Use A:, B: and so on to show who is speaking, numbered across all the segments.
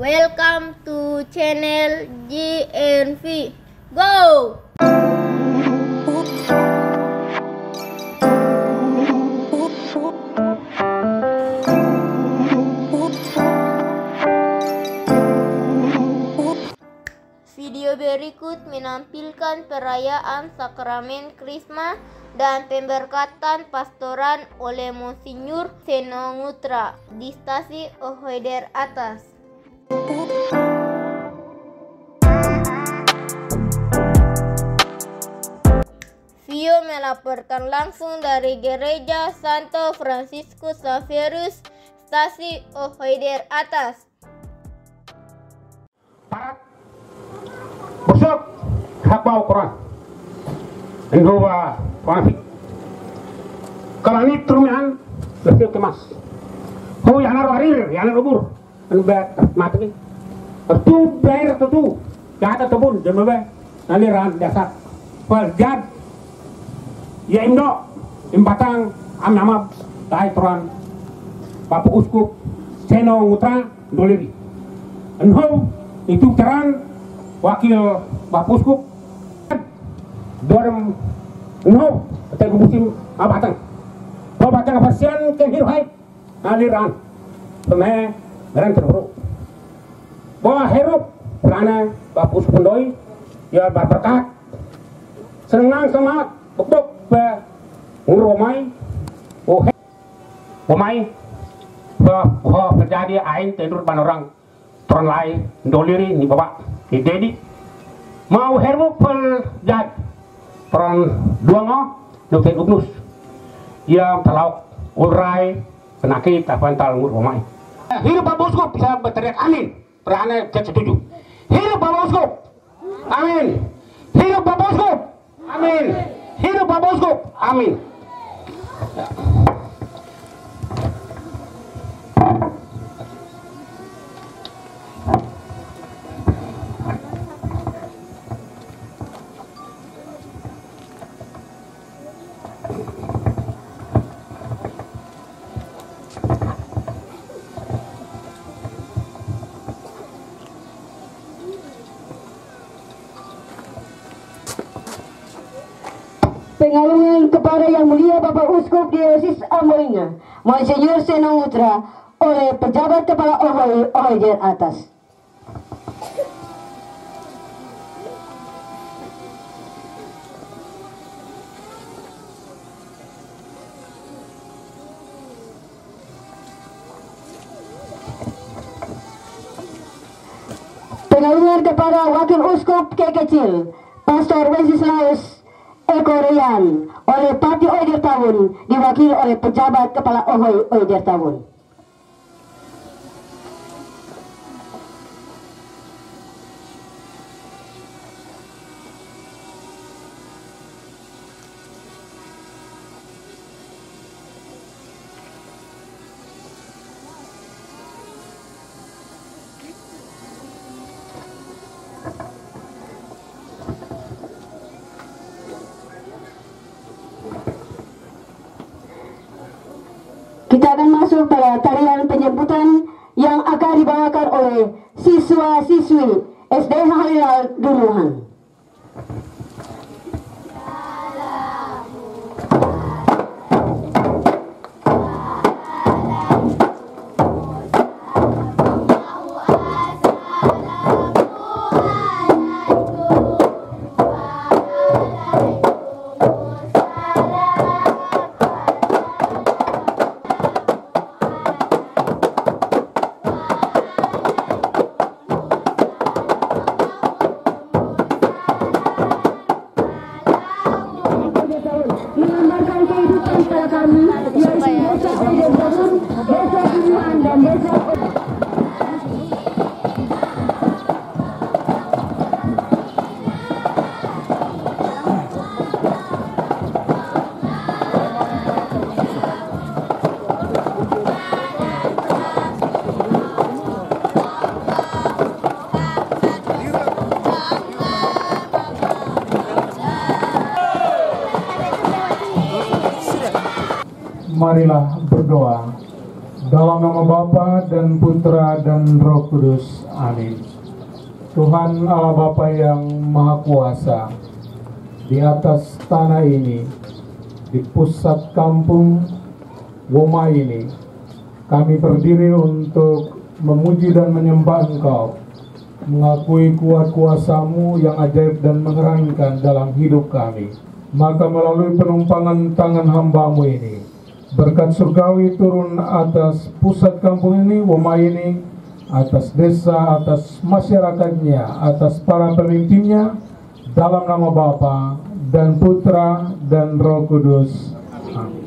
A: Welcome to channel GNV. Go! Video berikut menampilkan perayaan sakramen Krisma dan pemberkatan pastoran oleh Monsinyur Senogutra di Stasi Ohoider Atas. Video melaporkan langsung dari Gereja Santo Franciscus Xavierus, Stasi Ohoider Atas.
B: Besok habau Quran Indoba Quran kalau ini terumian lebih kemas oh yang naruh yang naruh bur enggak mati itu bayar itu gak ada tebun jemaah aliran dasar perjad ya indo imbatang am nama dai Turan Bapak Uskup Senogutra Doleri enho itu terang wakil Bapak Uskup dorm no teguh musim abatang abatang apasian ke hirhai aliran peme ran terburuk bahwa herup karena Bapak Uskup Ndoi ya berberkat senang semangat buk pe nguromai oh romai bahwa terjadi ain tendur ban orang Turan lai Doliri ni bapak jadi mau herbuk pel jad peran dua ngo dokter ugnus yang terlauk urai penyakit apantal ngur romai hidup Bapak Uskup bisa berteriak amin perane setuju hidup Bapak Uskup amin hidup Bapak Uskup amin hidup Bapak Uskup amin.
C: Pengalungan kepada Yang Mulia Bapak Uskup Diosis Amboina, Monsinyur Senogutra oleh pejabat kepala Ohoider Atas. Pengalungan kepada Wakil Uskup Kekecil, Pastor Wenceslaus Ekorean oleh Parti Oider Tawun diwakili oleh pejabat kepala Oider Tawun. Kita akan masuk pada tarian penjemputan yang akan dibawakan oleh siswa-siswi SDH Halilal Duruhan.
D: Marilah berdoa. Dalam nama Bapa dan Putra dan Roh Kudus. Amin. Tuhan Allah Bapa yang Maha Kuasa, di atas tanah ini, di pusat kampung Woma ini, kami berdiri untuk memuji dan menyembah Engkau, mengakui kuat kuasa-Mu yang ajaib dan mengherankan dalam hidup kami. Maka melalui penumpangan tangan hamba-Mu ini, berkat surgawi turun atas pusat kampung ini, Woma ini, atas desa, atas masyarakatnya, atas para pemimpinnya, dalam nama Bapa dan Putra dan Roh Kudus. Amin.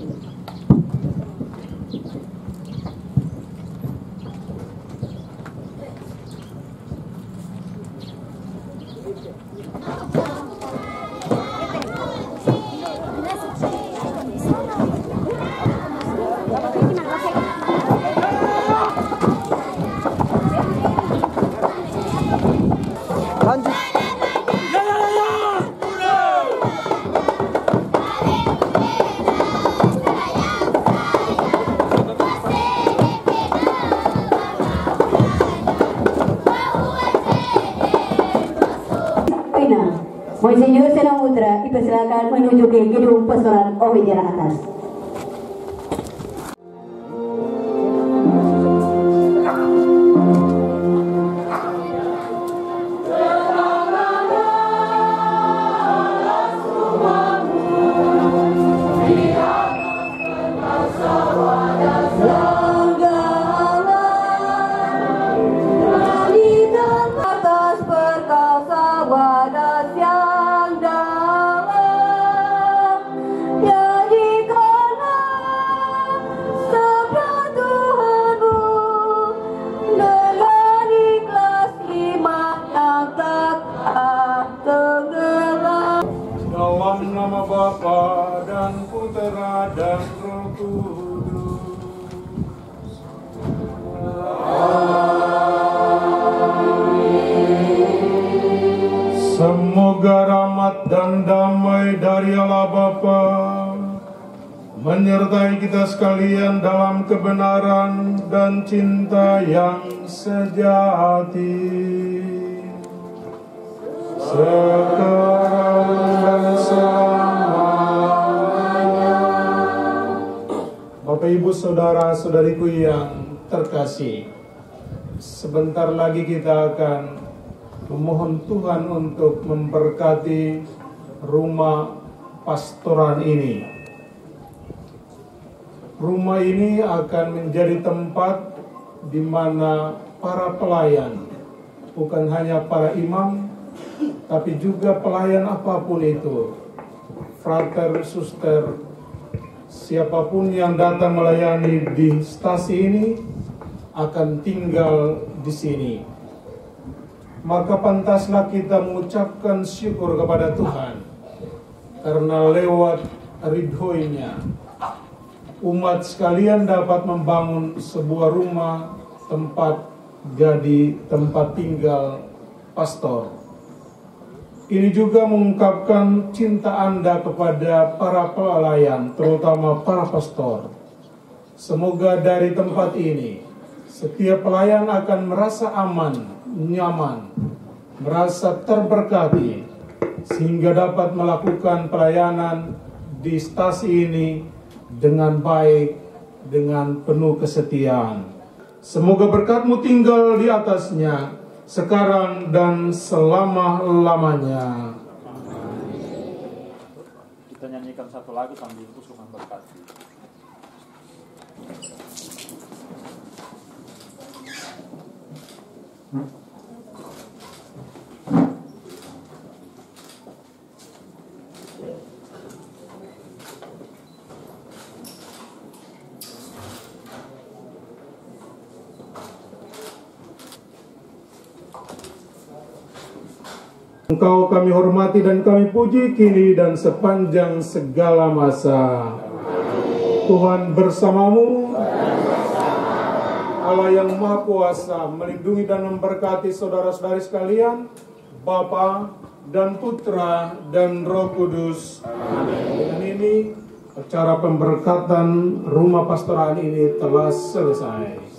C: Monsenyor Senamutra dipersilakan menuju ke gedung pastoral Ohidera atas.
D: Dalam nama Bapa dan Putra dan Roh Kudus. Semoga rahmat dan damai dari Allah Bapa menyertai kita sekalian dalam kebenaran dan cinta yang sejati. Sekarang dan selamanya. Bapak Ibu Saudara-saudariku yang terkasih, sebentar lagi kita akan memohon Tuhan untuk memberkati rumah pastoran ini. Rumah ini akan menjadi tempat di mana para pelayan, bukan hanya para imam, tapi juga pelayan apapun itu, frater, suster, siapapun yang datang melayani di stasi ini akan tinggal di sini. Maka pantaslah kita mengucapkan syukur kepada Tuhan, karena lewat ridhonya umat sekalian dapat membangun sebuah rumah tempat jadi tempat tinggal pastor. Ini juga mengungkapkan cinta Anda kepada para pelayan, terutama para pastor. Semoga dari tempat ini setiap pelayan akan merasa aman, nyaman, merasa terberkati, sehingga dapat melakukan pelayanan di stasi ini dengan baik, dengan penuh kesetiaan. Semoga berkat-Mu tinggal di atasnya sekarang dan selama-lamanya.
E: Kita nyanyikan satu lagu sambil kusungan berkat.
D: Engkau kami hormati dan kami puji kini dan sepanjang segala masa. Tuhan bersamamu. Allah yang Maha Kuasa melindungi dan memberkati saudara-saudari sekalian, Bapa dan Putra dan Roh Kudus. Amin. Dengan ini Acara pemberkatan rumah pastoral ini telah selesai.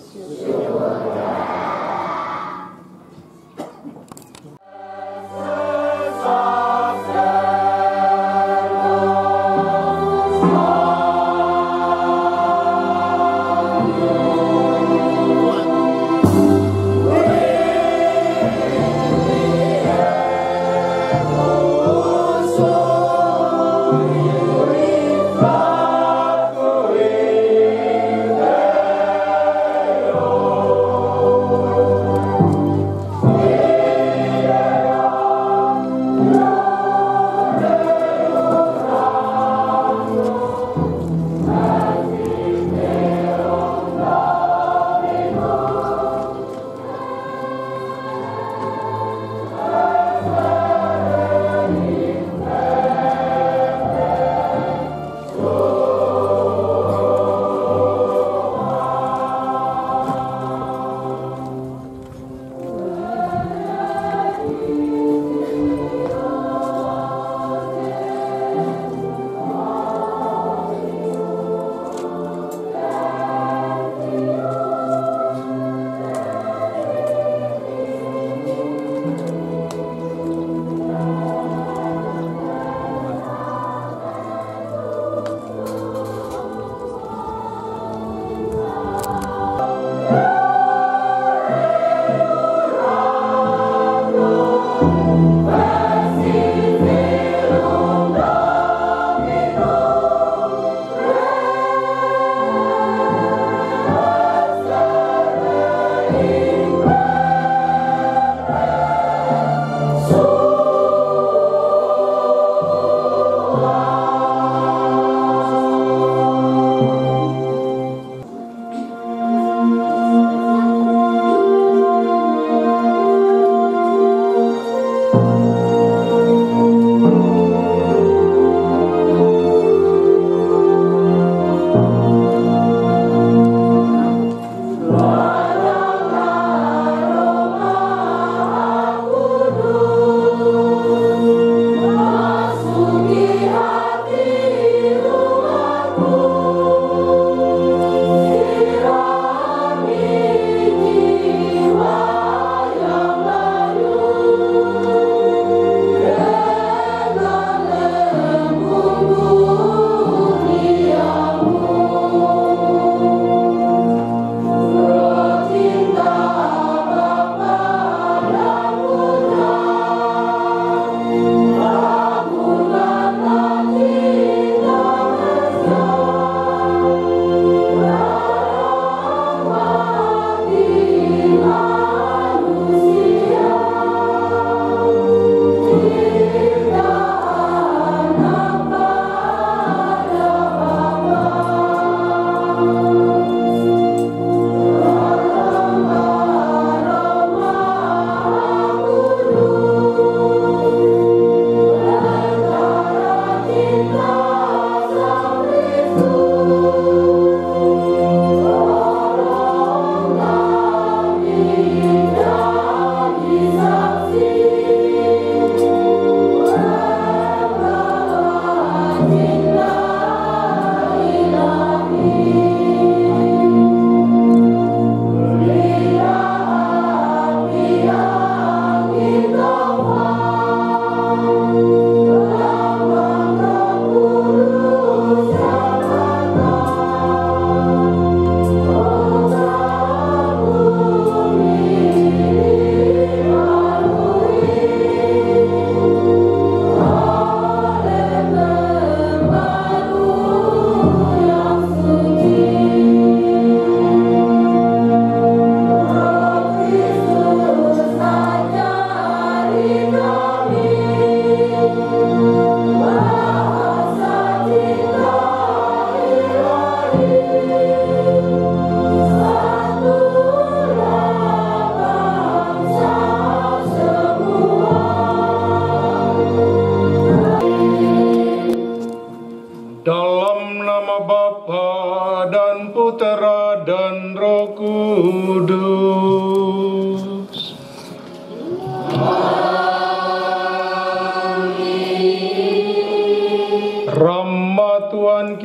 D: Tuhan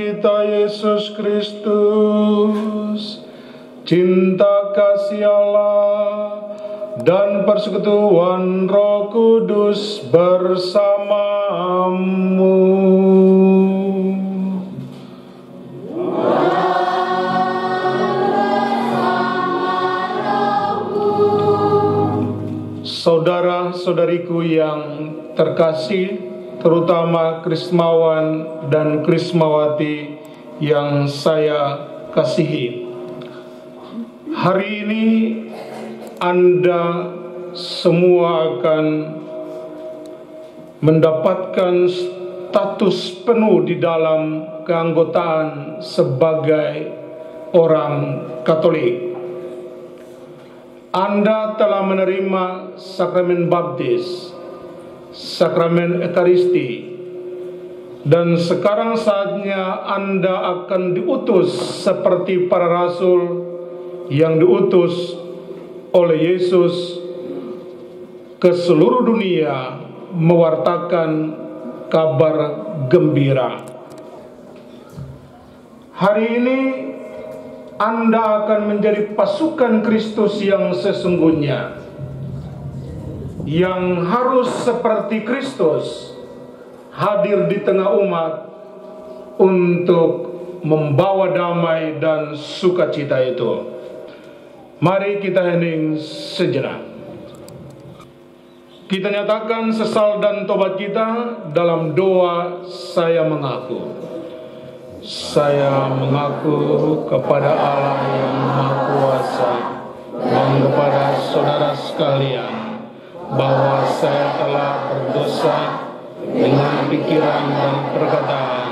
F: Kristus, cinta kasih Allah, dan persekutuan Roh Kudus bersamamu. Saudara-saudariku yang terkasih, terutama Krismawan dan Krismawati yang saya kasihi. Hari ini Anda semua akan mendapatkan status penuh di dalam keanggotaan sebagai orang Katolik. Anda telah menerima sakramen baptis, sakramen Ekaristi, dan sekarang saatnya Anda akan diutus seperti para rasul yang diutus oleh Yesus ke seluruh dunia mewartakan kabar gembira. Hari ini Anda akan menjadi pasukan Kristus yang sesungguhnya, yang harus seperti Kristus hadir di tengah umat untuk membawa damai dan sukacita itu. Mari kita hening sejenak. Kita nyatakan sesal dan tobat kita dalam doa saya mengaku. Saya mengaku kepada Allah yang Maha Kuasa dan kepada saudara sekalian bahwa saya telah berdosa dengan pikiran dan perkataan,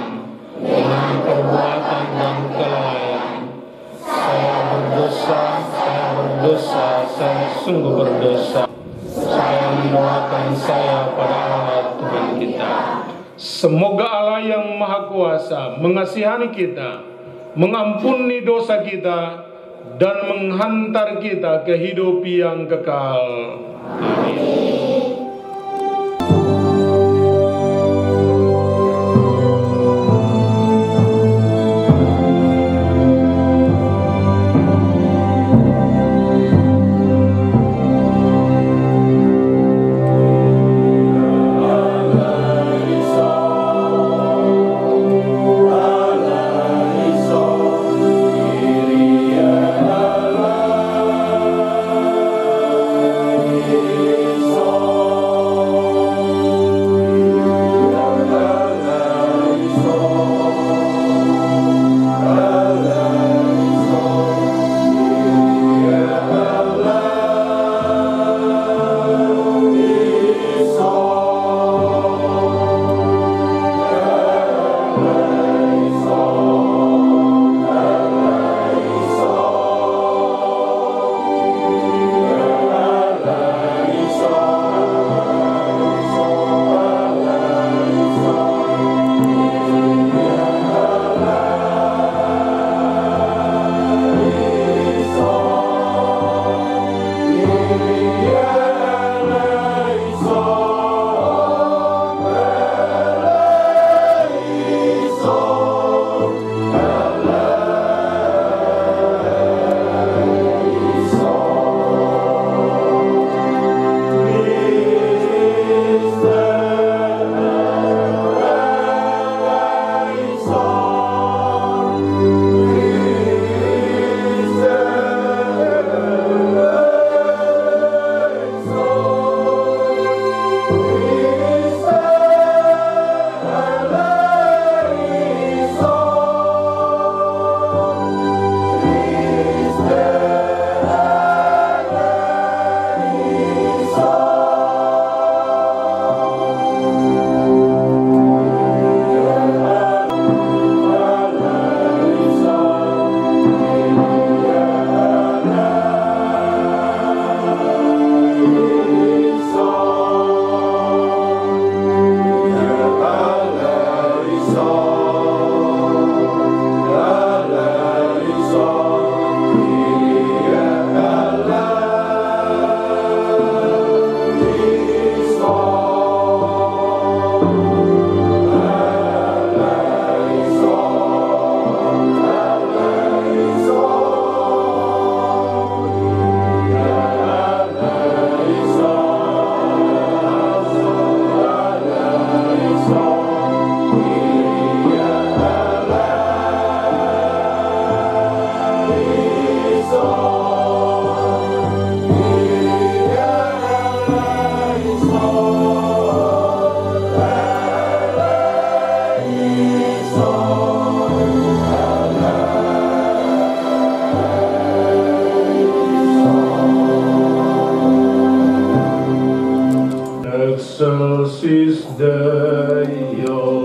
F: dengan perbuatan dan kelalaian. Saya berdosa, saya sungguh berdosa. Saya mendoakan saya pada Allah Tuhan kita. Semoga Allah yang Maha Kuasa mengasihani kita, mengampuni dosa kita, dan menghantar kita ke hidup yang kekal. Amin.
G: So
F: Deo.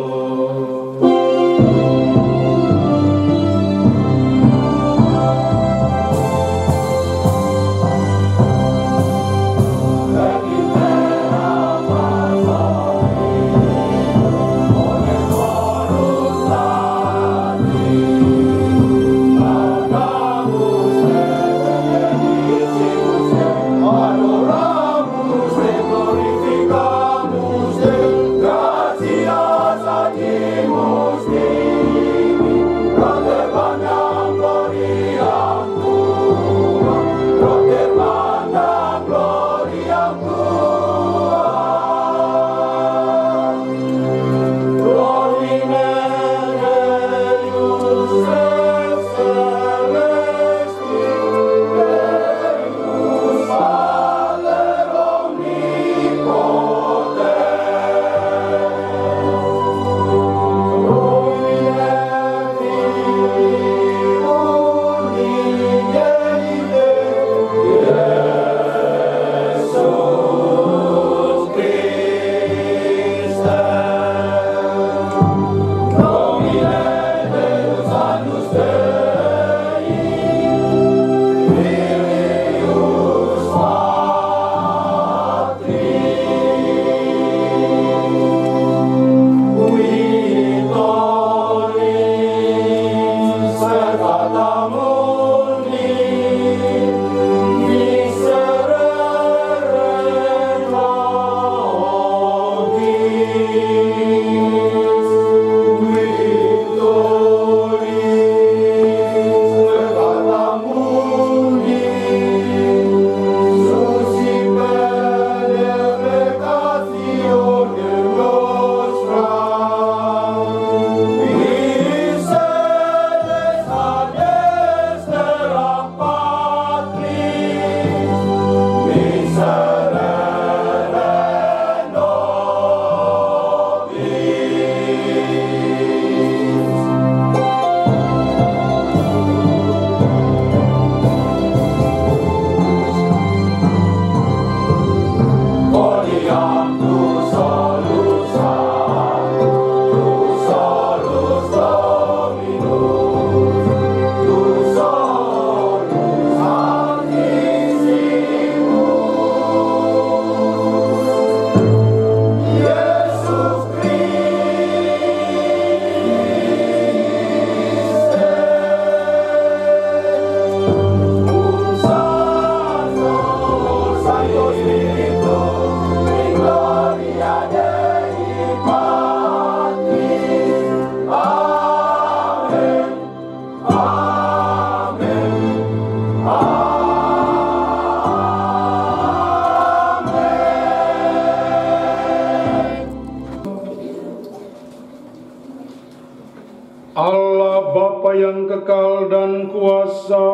F: Allah Bapa yang kekal dan kuasa,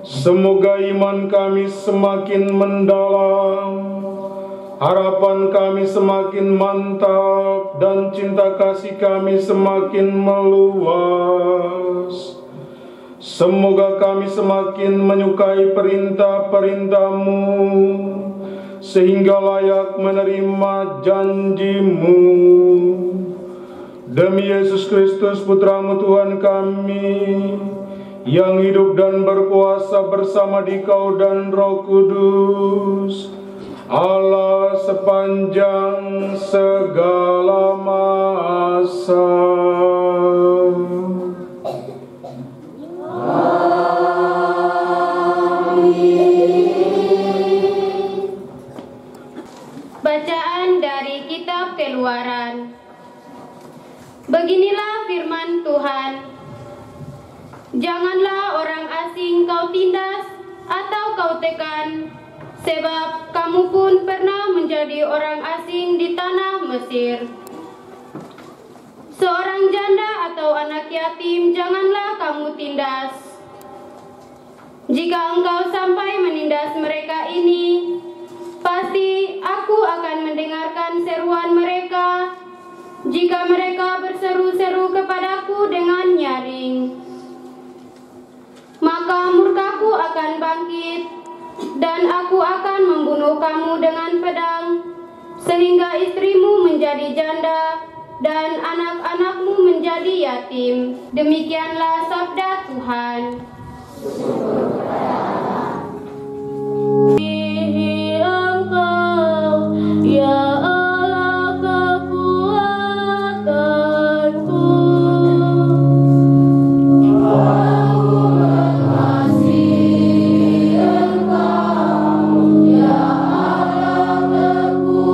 F: semoga iman kami semakin mendalam, harapan kami semakin mantap, dan cinta kasih kami semakin meluas. Semoga kami semakin menyukai perintah-perintah-Mu, sehingga layak menerima janji-Mu. Demi Yesus Kristus Putra-Mu Tuhan kami, yang hidup dan berkuasa bersama Dikau dan Roh Kudus, Allah sepanjang segala masa.
G: Bacaan dari Kitab Keluaran. Beginilah firman Tuhan. Janganlah orang asing kau tindas atau kau tekan, sebab kamu pun pernah menjadi orang asing di tanah Mesir. Seorang janda atau anak yatim janganlah kamu tindas. Jika engkau sampai menindas mereka ini, pasti aku akan mendengarkan seruan mereka jika mereka berseru-seru kepadaku dengan nyaring. Maka murkaku akan bangkit, dan aku akan membunuh kamu dengan pedang, sehingga istrimu menjadi janda dan anak-anakmu menjadi yatim. Demikianlah sabda Tuhan. Engkau, ya Allah, kekuatanku. Aku mengasihi Engkau, ya Allah, kekuatanku.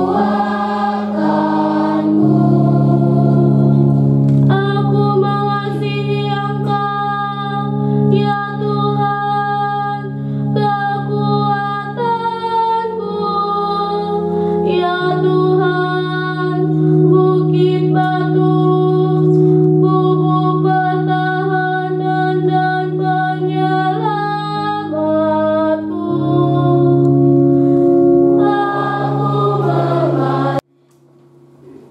G: Aku mengasihi Engkau, ya Tuhan, kekuatanku. Ya Tuhan, bukit batu, bubuk pertahanan dan penyelamatku.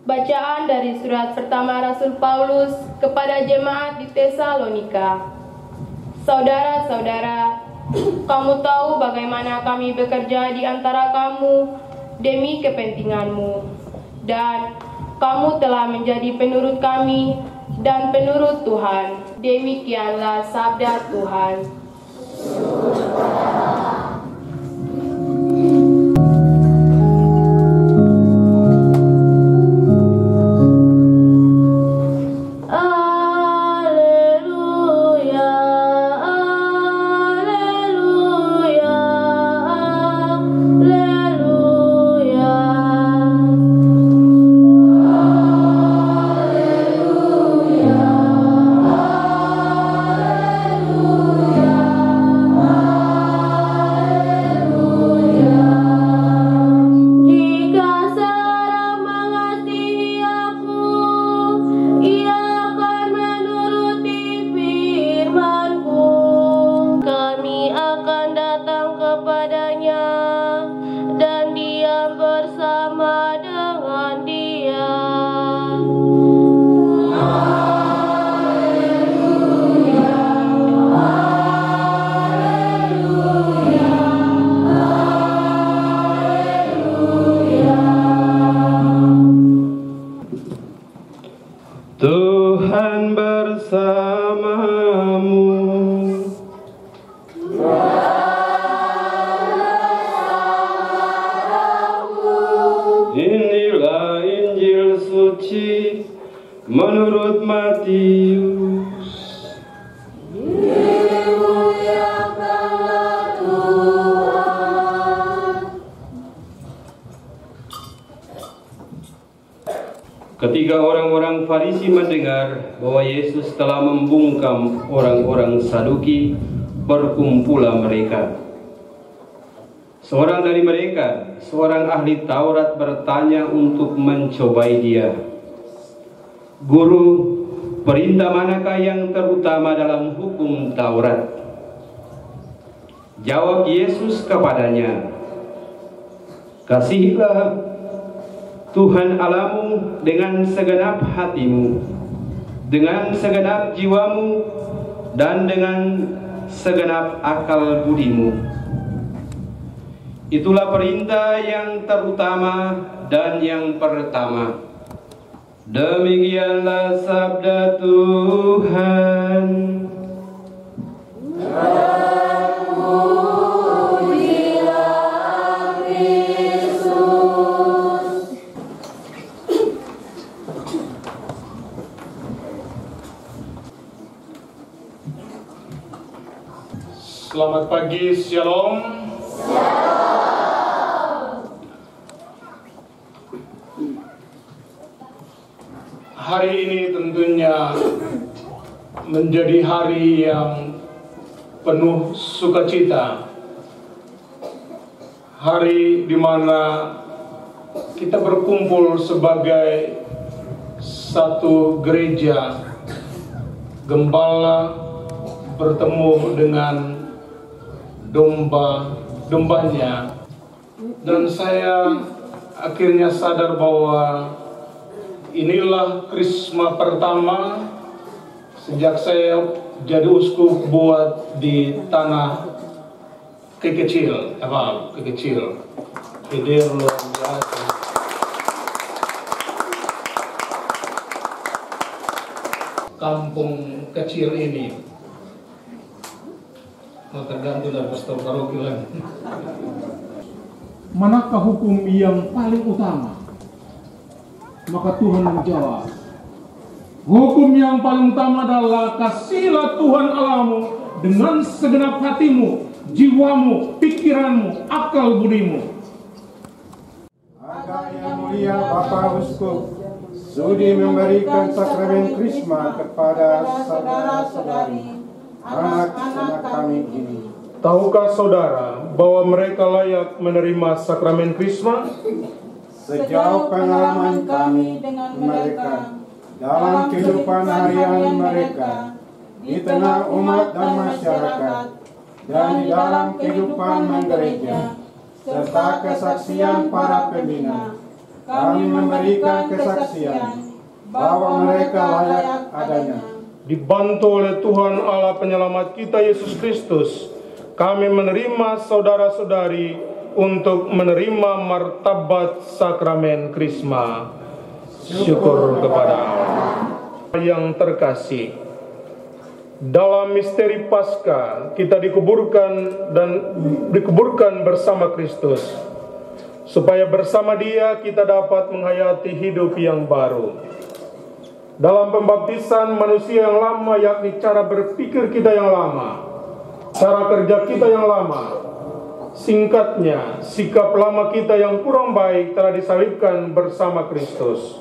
G: Bacaan dari surat pertama Rasul Paulus kepada jemaat di Tesalonika. Saudara-saudara, kamu tahu bagaimana kami bekerja di antara kamu demi kepentinganmu, dan kamu telah menjadi penurut kami dan penurut Tuhan. Demikianlah sabda Tuhan. Haleluya, haleluya, haleluya. Jika seorang mengasihi aku, ia akan menuruti firman-Ku. Kami akan datang kepadanya dan diam bersama dengan Dia.
F: Tuhan bersamamu. Inilah Injil suci menurut Matius. Ketika orang-orang Farisi mendengar bahwa Yesus telah membungkam orang-orang Saduki, berkumpulah mereka. Seorang dari mereka, seorang ahli Taurat, bertanya untuk mencobai Dia, "Guru, perintah manakah yang terutama dalam hukum Taurat?" Jawab Yesus kepadanya, "Kasihilah Tuhan Allahmu dengan segenap hatimu, dengan segenap jiwamu, dan dengan segenap akal budimu. Itulah perintah yang terutama dan yang pertama." Demikianlah sabda Tuhan.
H: Selamat pagi, Shalom. Hari ini tentunya menjadi hari yang penuh sukacita. Hari di mana kita berkumpul sebagai satu gereja, gembala bertemu dengan domba-dombanya, dan saya akhirnya sadar bahwa inilah krisma pertama sejak saya jadi uskup buat di tanah kekecil, Keder luar biasa.
F: kampung kecil ini. Tergantung dari pastor paroki lagi. Manakah hukum yang paling utama? Maka Tuhan menjawab, hukum yang paling utama adalah kasihilah Tuhan Allahmu dengan segenap hatimu, jiwamu, pikiranmu, akal budimu.
I: Agar yang mulia Bapak Uskup sudi memberikan sakramen Krisma kepada saudara-saudari anak-anak kami ini.
F: Tahukah saudara bahwa mereka layak menerima sakramen Krisma?
I: Sejauh pengalaman kami dengan mereka dalam kehidupan harian mereka di tengah umat dan masyarakat dan di dalam kehidupan gereja serta kesaksian para pembina, kami memberikan kesaksian bahwa mereka layak adanya.
F: Dibantu oleh Tuhan Allah Penyelamat kita Yesus Kristus, kami menerima saudara-saudari untuk menerima martabat sakramen Krisma. Syukur kepada Allah. Yang terkasih, dalam misteri Paskah kita dikuburkan bersama Kristus, supaya bersama Dia kita dapat menghayati hidup yang baru. Dalam pembaptisan manusia yang lama, yakni cara berpikir kita yang lama, cara kerja kita yang lama, singkatnya, sikap lama kita yang kurang baik telah disalibkan bersama Kristus.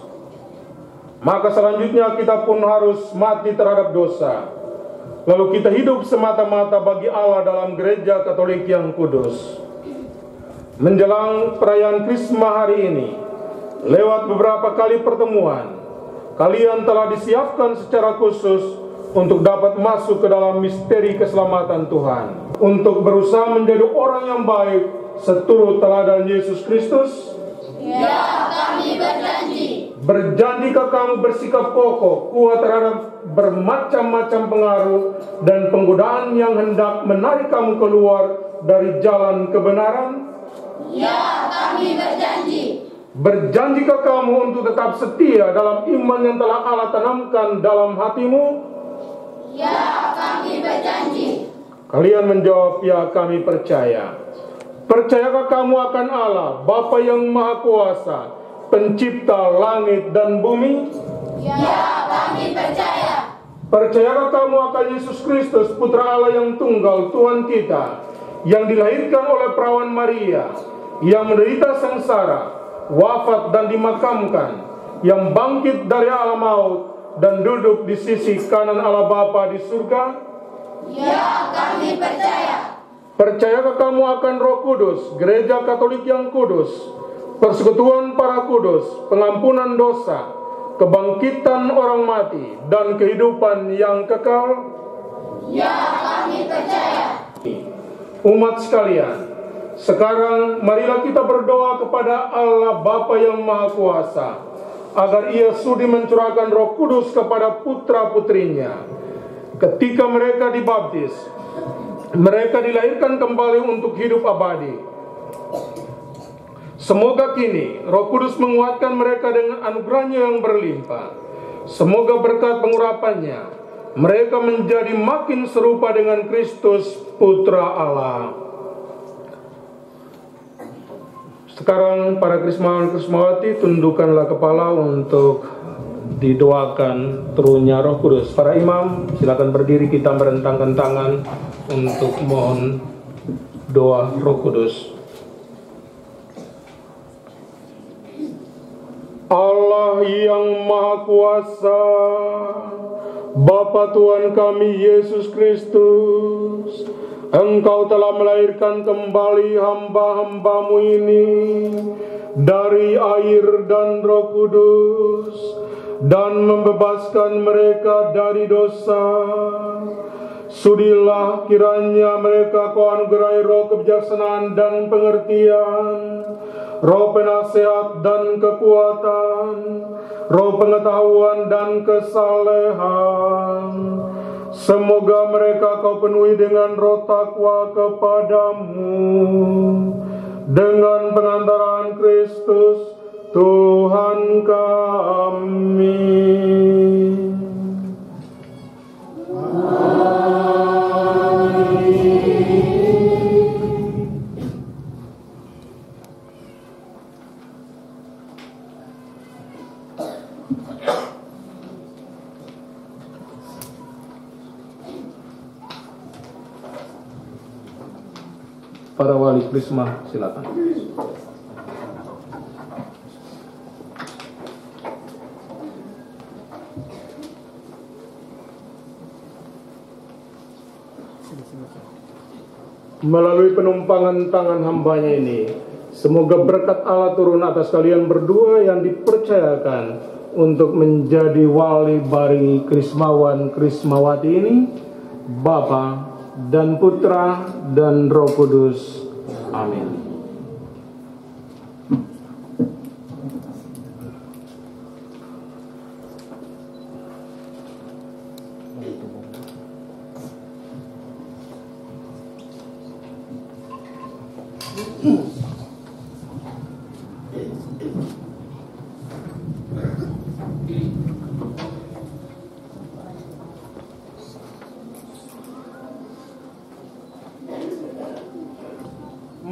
F: Maka selanjutnya kita pun harus mati terhadap dosa. Lalu kita hidup semata-mata bagi Allah dalam gereja Katolik yang kudus. Menjelang perayaan Krisma hari ini, lewat beberapa kali pertemuan, kalian telah disiapkan secara khusus untuk dapat masuk ke dalam misteri keselamatan Tuhan, untuk berusaha menjadi orang yang baik seturut teladan Yesus Kristus.
A: Ya, kami berjanji.
F: Berjanjikah kamu bersikap kokoh, kuat terhadap bermacam-macam pengaruh dan penggodaan yang hendak menarik kamu keluar dari jalan kebenaran?
A: Ya, kami berjanji.
F: Berjanjikah kamu untuk tetap setia dalam iman yang telah Allah tanamkan dalam hatimu?
A: Ya, kami berjanji.
F: Kalian menjawab, ya kami percaya. Percayakah kamu akan Allah, Bapa yang Maha Kuasa, Pencipta langit dan bumi?
A: Ya, kami percaya.
F: Percayakah kamu akan Yesus Kristus, Putra Allah yang tunggal, Tuhan kita, yang dilahirkan oleh perawan Maria, yang menderita sengsara, wafat dan dimakamkan, yang bangkit dari alam maut dan duduk di sisi kanan Allah Bapa di surga?
A: Ya, kami percaya.
F: Percayakah kamu akan Roh Kudus, Gereja Katolik yang kudus, persekutuan para kudus, pengampunan dosa, kebangkitan orang mati, dan kehidupan yang kekal?
A: Ya, kami percaya.
F: Umat sekalian, sekarang marilah kita berdoa kepada Allah Bapa yang Maha Kuasa, agar Ia sudi mencurahkan Roh Kudus kepada putra-putrinya. Ketika mereka dibaptis, mereka dilahirkan kembali untuk hidup abadi. Semoga kini Roh Kudus menguatkan mereka dengan anugerahnya yang berlimpah. Semoga berkat pengurapannya mereka menjadi makin serupa dengan Kristus Putra Allah. Sekarang para Krismawan-Krismawati, tundukkanlah kepala untuk didoakan turunnya Roh Kudus. Para imam, silakan berdiri, kita merentangkan tangan untuk mohon doa Roh Kudus. Allah yang Maha Kuasa, Bapa Tuhan kami Yesus Kristus, Engkau telah melahirkan kembali hamba-hambamu ini dari air dan Roh Kudus, dan membebaskan mereka dari dosa. Sudilah kiranya mereka Kau anugerahi roh kebijaksanaan dan pengertian, roh penasehat dan kekuatan, roh pengetahuan dan kesalehan. Semoga mereka Kau penuhi dengan roh takwa kepadamu, dengan pengantaran Kristus Tuhan kami.
H: Para wali Krisma, silakan. Melalui penumpangan tangan hambanya ini, semoga berkat Allah turun atas kalian berdua yang dipercayakan untuk menjadi wali bari Krismawan Krismawati ini, Bapa dan Putra dan Roh Kudus. Amin.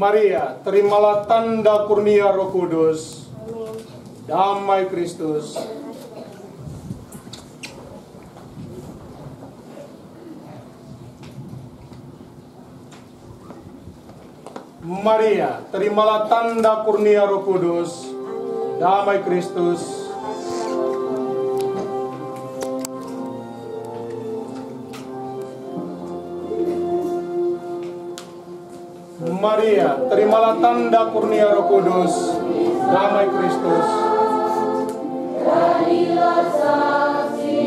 H: Maria, terimalah tanda kurnia Roh Kudus. Damai Kristus. Maria, terimalah tanda kurnia Roh Kudus. Damai Kristus. Maria, terimalah tanda kurnia Roh Kudus. Damai Kristus.
A: Jadilah saksi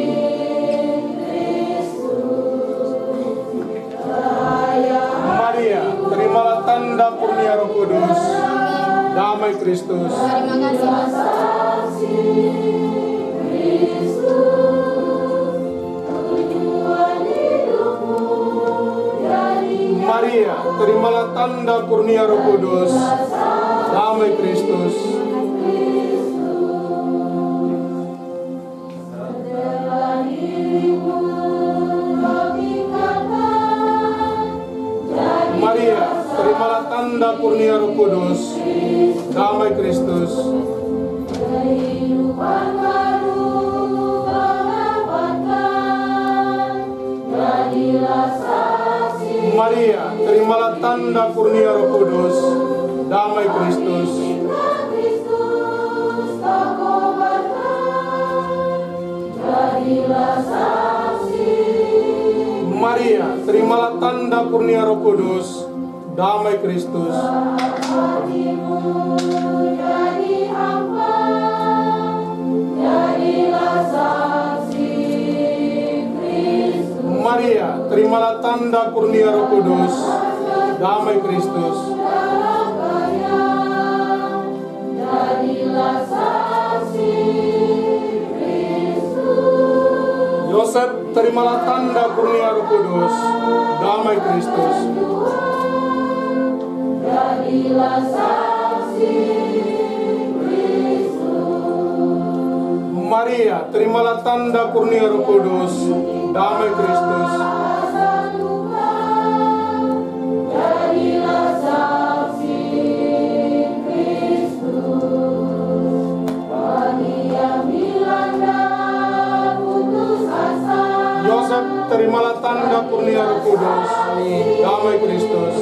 A: Kristus.
H: Maria, terimalah tanda kurnia Roh Kudus. Damai Kristus.
G: Terima kasih.
H: Maria, terimalah tanda kurnia Roh Kudus. Damai Kristus. Maria, terimalah tanda kurnia Roh Kudus. Damai Kristus. Maria, terimalah tanda kurnia Roh Kudus. Damai Kristus. Maria, terimalah tanda kurnia Roh Kudus. Damai Kristus. Maria, terimalah tanda kurnia Roh Kudus. Damai Kristus. Yosef, terimalah tanda kurnia Roh Kudus. Damai Kristus. Maria, terimalah tanda kurnia Roh Kudus. Damai Kristus. Yosef, terimalah tanda kurnia Roh Kudus. Damai Kristus.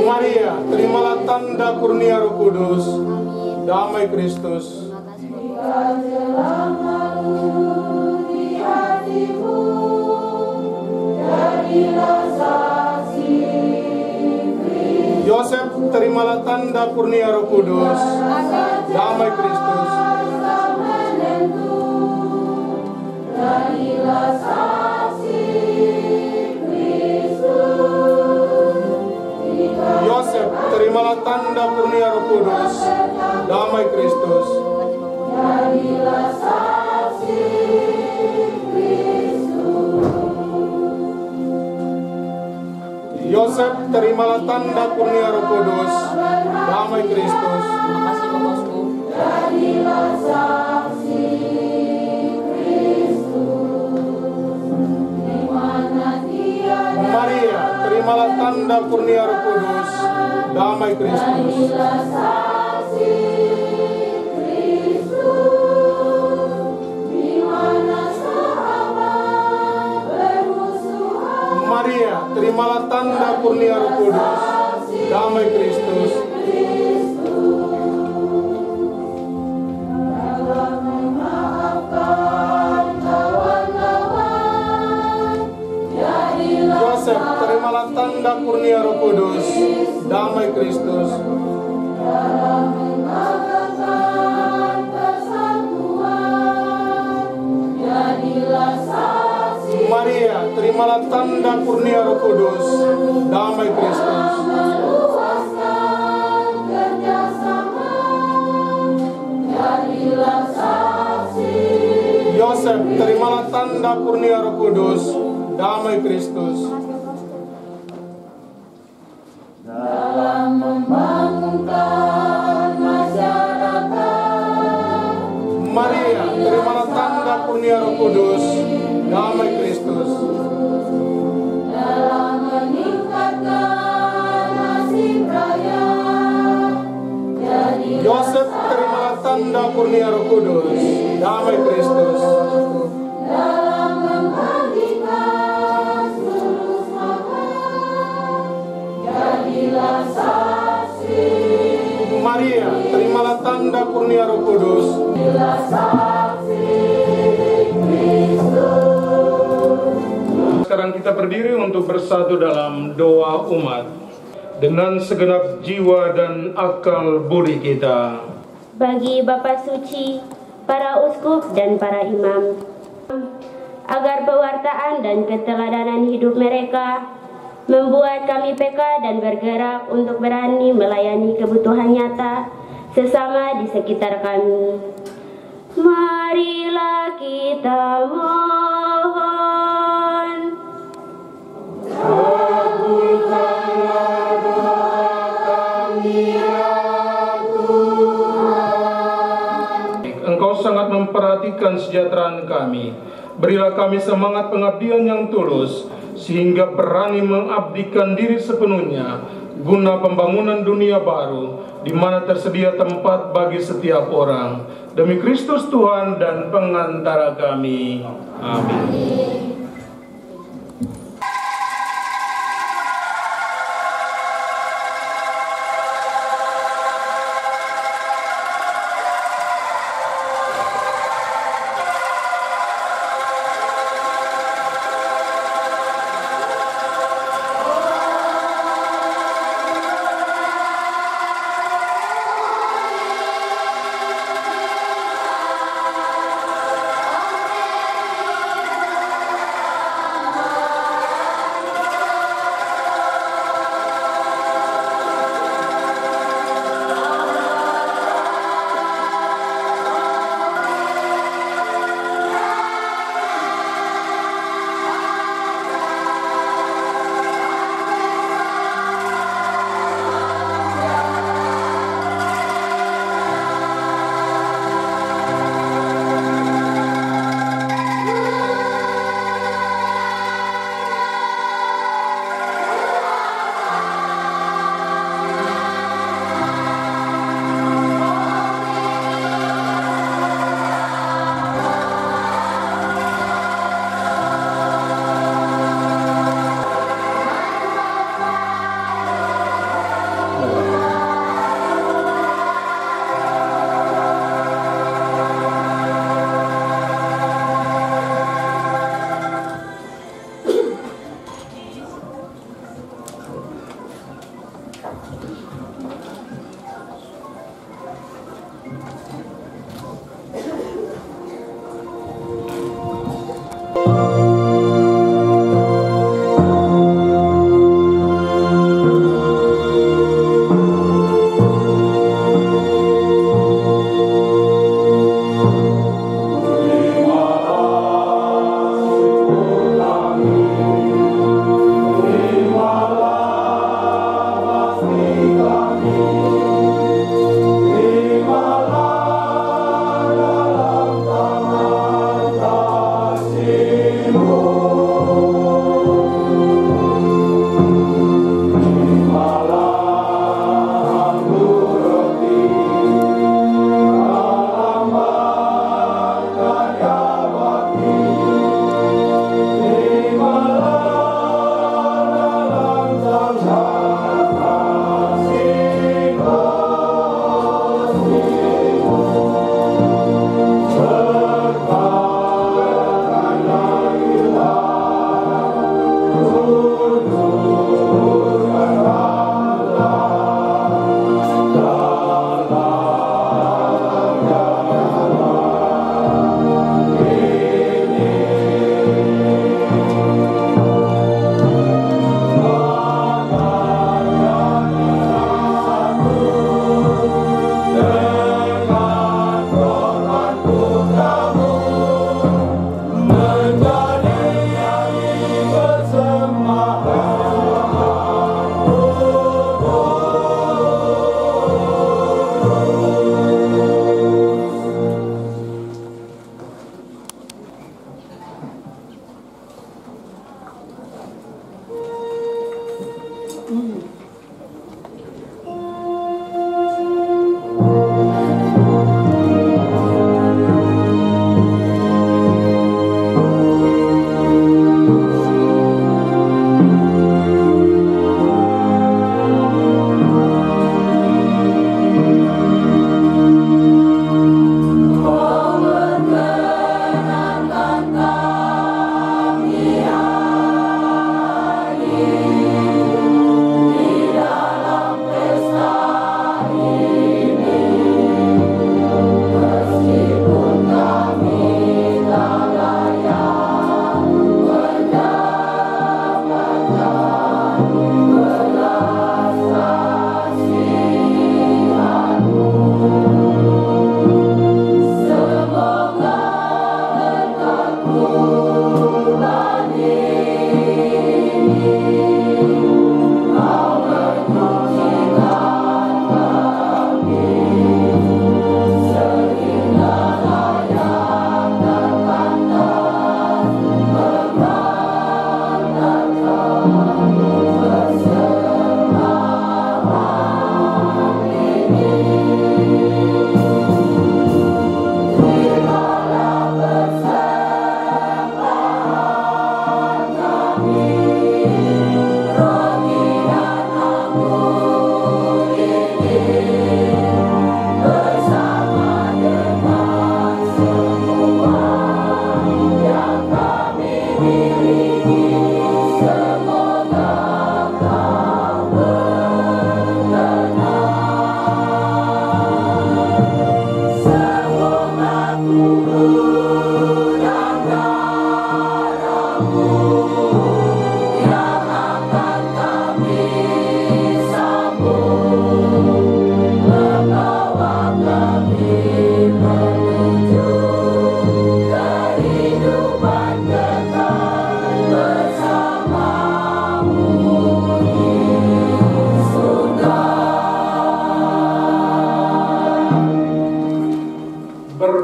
H: Maria, terimalah tanda kurnia Roh Kudus. Damai Kristus. Yosef, terimalah tanda kurnia Roh Kudus. Damai Kristus. Yosef, terimalah tanda kurnia Roh Kudus. Damai Kristus. Yosef, terimalah tanda kurnia Roh Kudus. Damai Kristus. Maria, terimalah tanda kurnia Roh Kudus. Damai Kristus. damai Kristus. Yosef, terimalah tanda kurnia Roh Kudus, damai Kristus. Maria, terimalah tanda kurnia Roh Kudus, damai Kristus. Yosef, terimalah tanda kurnia Roh Kudus, damai Kristus.
A: Dalam membangunkan masyarakat,
H: Maria, terimalah tanda kurnia Roh Kudus, damai Kristus.
A: dalam meningkatkan nasib rakyat, jadi
H: Yosef, terimalah tanda kurnia Roh Kudus, damai Kristus.
A: dalam membagikan seluruh makan, jadilah saksi.
H: Maria, terimalah tanda kurnia Roh Kudus.
A: Jadilah saksi Kristus.
F: Sekarang kita berdiri untuk bersatu dalam doa umat dengan segenap jiwa dan akal budi kita.
G: Bagi Bapak Suci, para uskup dan para imam, agar pewartaan dan keteladanan hidup mereka membuat kami peka dan bergerak untuk berani melayani kebutuhan nyata sesama di sekitar kami. Marilah kita mohon.
F: Engkau sangat memperhatikan kesejahteraan kami. Berilah kami semangat pengabdian yang tulus, sehingga berani mengabdikan diri sepenuhnya guna pembangunan dunia baru, di mana tersedia tempat bagi setiap orang. Demi Kristus Tuhan dan pengantara kami. Amin.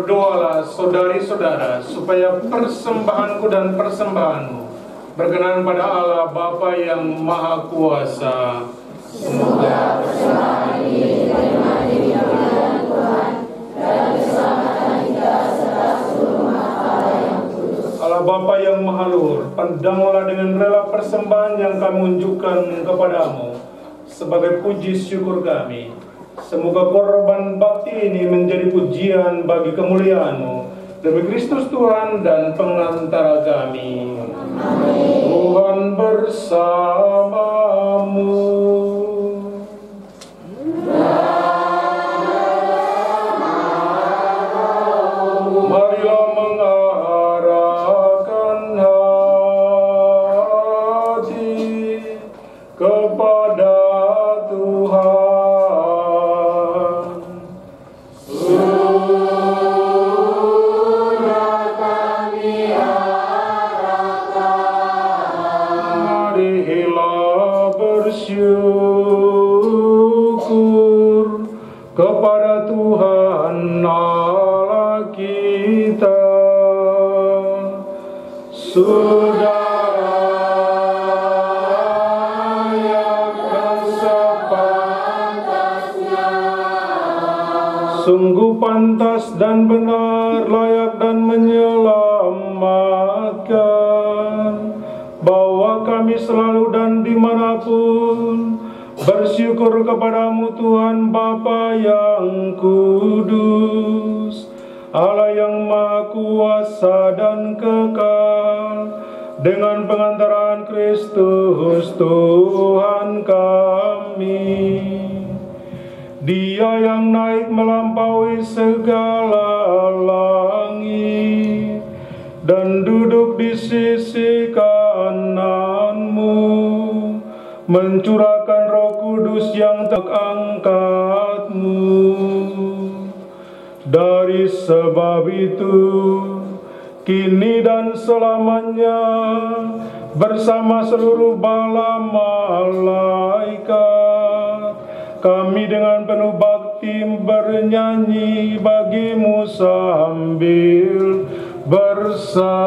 F: berdoalah saudari-saudara supaya persembahanku dan persembahanmu berkenan pada Allah Bapa yang Maha Kuasa.
A: Semoga persembahan ini diterima di pimpinan Tuhan dan keselamatan kita serta seluruh umat Allah yang kudus.
F: Allah Bapa yang Maha Luhur, pandanglah dengan rela persembahan yang kami unjukkan kepadamu sebagai puji syukur kami. Semoga korban bakti ini menjadi pujian bagi kemuliaan-Mu demi Kristus Tuhan dan pengantara kami. Amin. Tuhan bersamamu. Marilah mengarahkan hati kepada Tuhan. Bersyukur kepada Tuhan Allah kita. Saudara yang sepantasnya, sungguh pantas dan benar, layak dan menyelamatkan, bahwa kami selalu dan dimanapun bersyukur kepadamu Tuhan Bapa yang kudus, Allah yang Maha Kuasa dan kekal, dengan pengantaran Kristus Tuhan kami. Dia yang naik melampaui segala langit dan duduk di sisi kanan-Mu, mencurahkan Roh Kudus yang terangkat-Mu. Dari sebab itu, kini dan selamanya, bersama seluruh bala malaikat, kami dengan penuh bakti bernyanyi bagimu sambil berseru.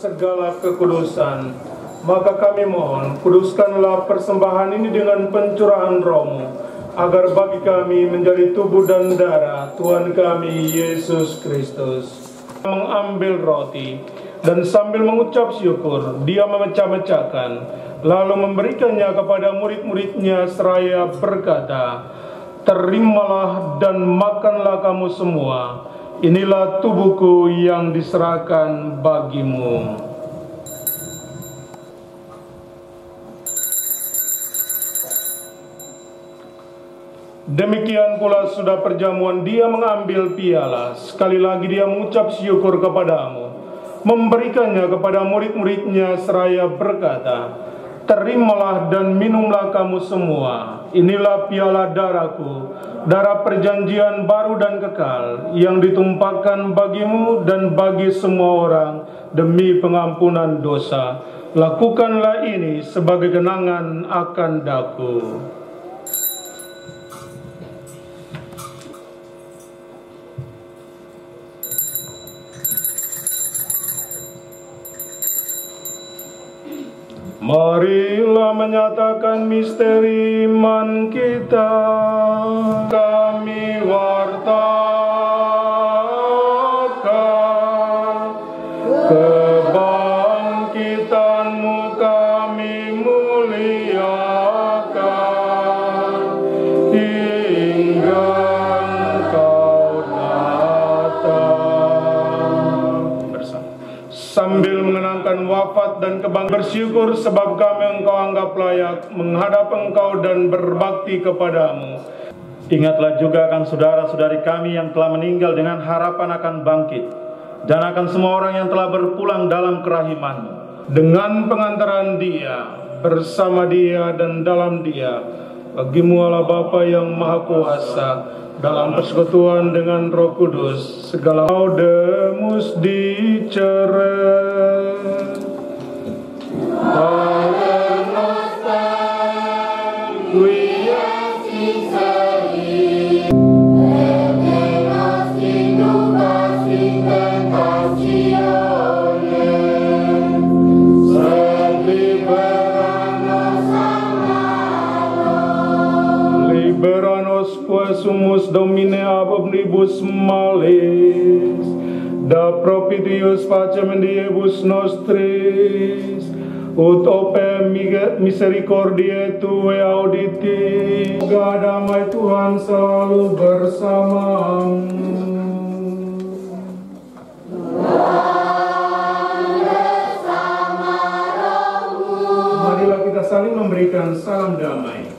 F: Segala kekudusan, maka kami mohon, kuduskanlah persembahan ini dengan pencurahan Roh-Mu,
H: agar bagi kami menjadi tubuh dan darah Tuhan kami Yesus Kristus. Mengambil roti dan sambil mengucap syukur, dia memecah-mecahkan, lalu memberikannya kepada murid-muridnya seraya berkata, "Terimalah dan makanlah kamu semua, inilah tubuhku yang diserahkan bagimu." Demikian pula sudah perjamuan dia mengambil piala, sekali lagi dia mengucap syukur kepadamu, memberikannya kepada murid-muridnya seraya berkata, "Terimalah dan minumlah kamu semua, inilah piala darahku, darah perjanjian baru dan kekal, yang ditumpahkan bagimu dan bagi semua orang demi pengampunan dosa. Lakukanlah ini sebagai kenangan akan daku." Marilah menyatakan misteri iman kita. Kami wartakan kebangkitan-Mu, kami muliakan hingga Engkau datang. Sambil mengenangkan wafat dan kebangkitan, bersyukur sebab kami Engkau anggap layak menghadap Engkau dan berbakti kepadamu.
E: Ingatlah juga akan saudara-saudari kami yang telah meninggal dengan harapan akan bangkit, dan akan semua orang yang telah berpulang dalam kerahiman-Mu.
H: Dengan pengantaran dia, bersama dia dan dalam dia, bagi-Mu Allah Bapa yang Maha Kuasa, dalam persekutuan dengan Roh Kudus, segala Laudemus diceret. Liberanos sumus Domine ab omnibus malis, da propitius pacem diebus nostris, ut ope misericordiae Tue auditi. Semoga damai Tuhan selalu bersamamu. Marilah kita saling memberikan salam damai.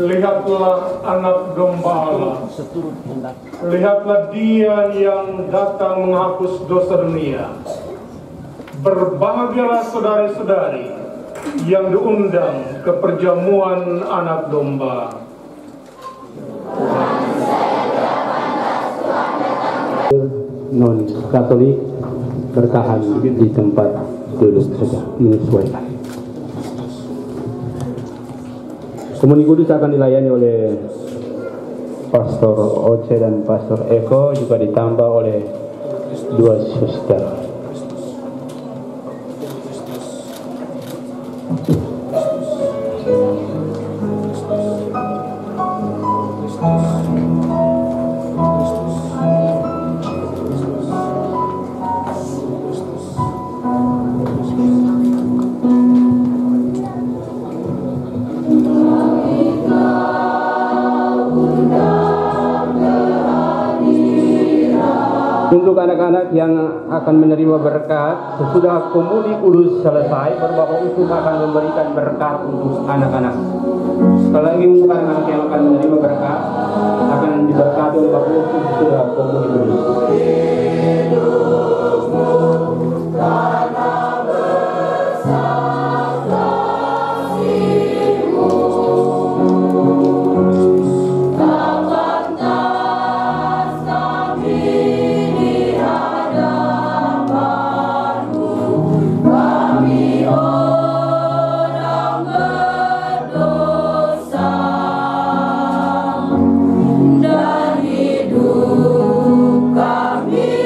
H: Lihatlah anak domba Allah. Lihatlah Dia yang datang menghapus dosa dunia. Berbahagialah saudari-saudari yang diundang ke perjamuan anak domba.
J: Non Katolik bertahan di tempat duduk saja, menyesuaikan. Komuni Kudus akan dilayani oleh Pastor Oce dan Pastor Eko, juga ditambah oleh 2 suster. Untuk anak-anak yang akan menerima berkat, sesudah komuni kudus selesai, baru Bapak Uskup akan memberikan berkat untuk anak-anak. Sekali lagi untuk anak-anak yang akan menerima berkat, akan diberkati oleh Bapak Uskup sesudah komuni kudus.
A: Dan hidup kami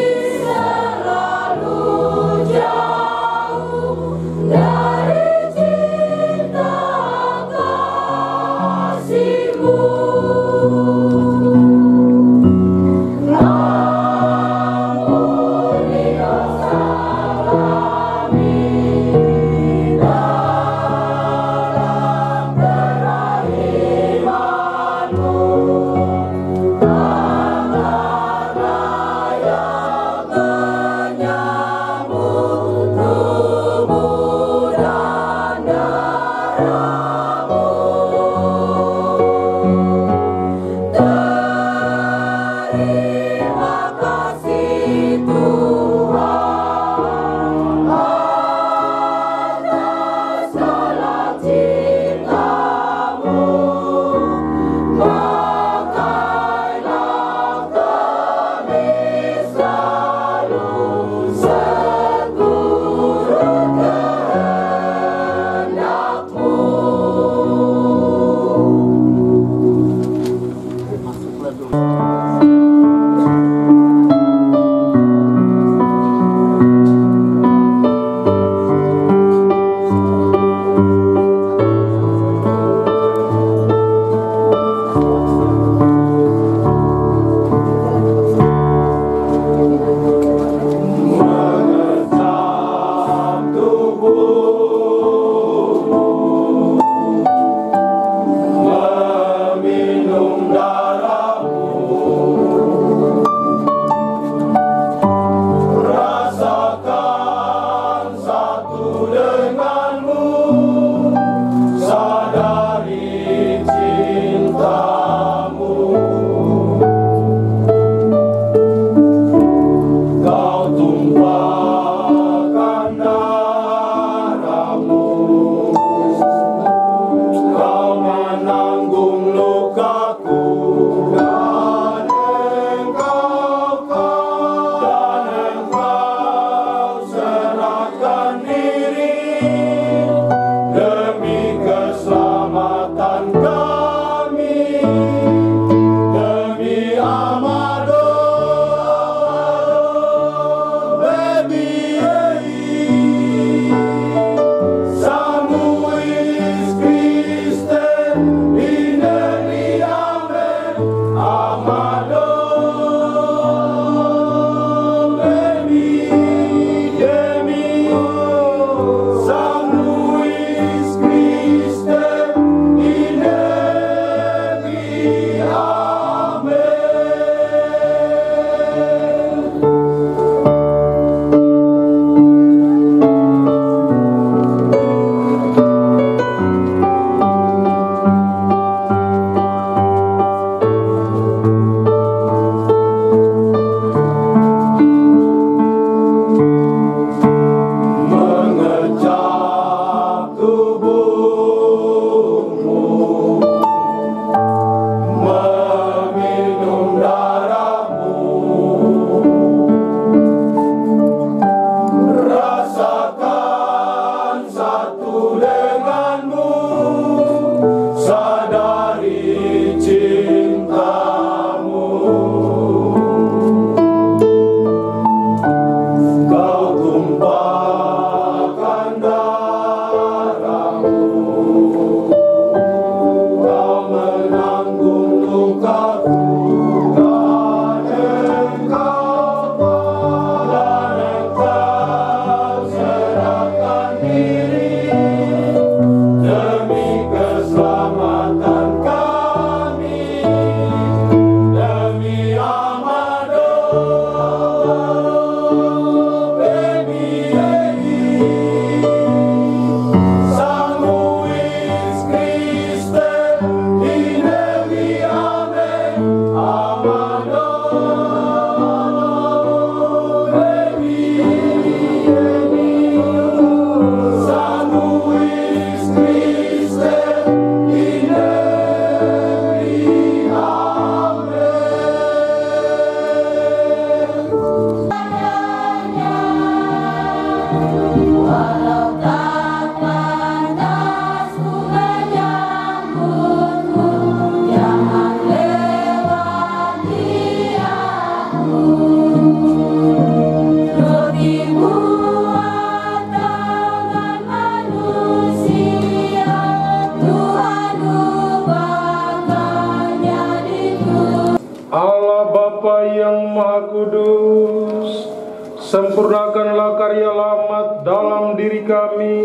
H: Sempurnakanlah karya lamat dalam diri kami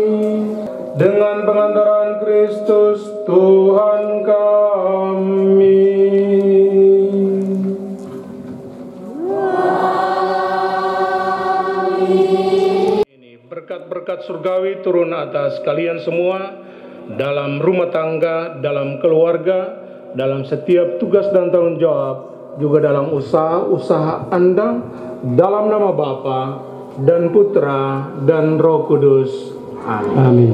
H: dengan pengantaran Kristus Tuhan kami. Ini berkat-berkat surgawi turun atas kalian semua dalam rumah tangga, dalam keluarga, dalam setiap tugas dan tanggung jawab, juga dalam usaha-usaha Anda, dalam nama Bapa dan Putra dan Roh Kudus. Amin.
J: Amin.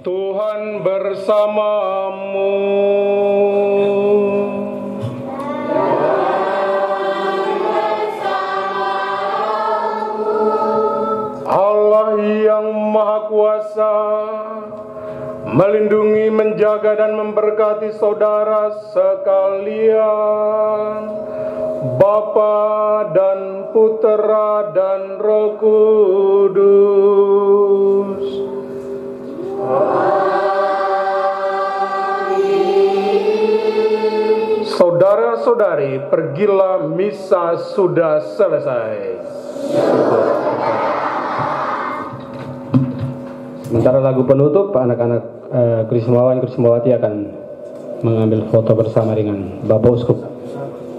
H: Tuhan bersamamu. Allah yang Maha Kuasa melindungi, menjaga, dan memberkati saudara sekalian, Bapa dan Putra dan Roh Kudus. Saudara-saudari, pergilah, misa sudah selesai.
J: Sementara lagu penutup, anak-anak Krismawati akan mengambil foto bersama dengan Bapak Uskup.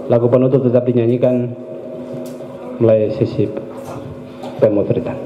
J: Lagu penutup tetap dinyanyikan mulai sesi pemotretan.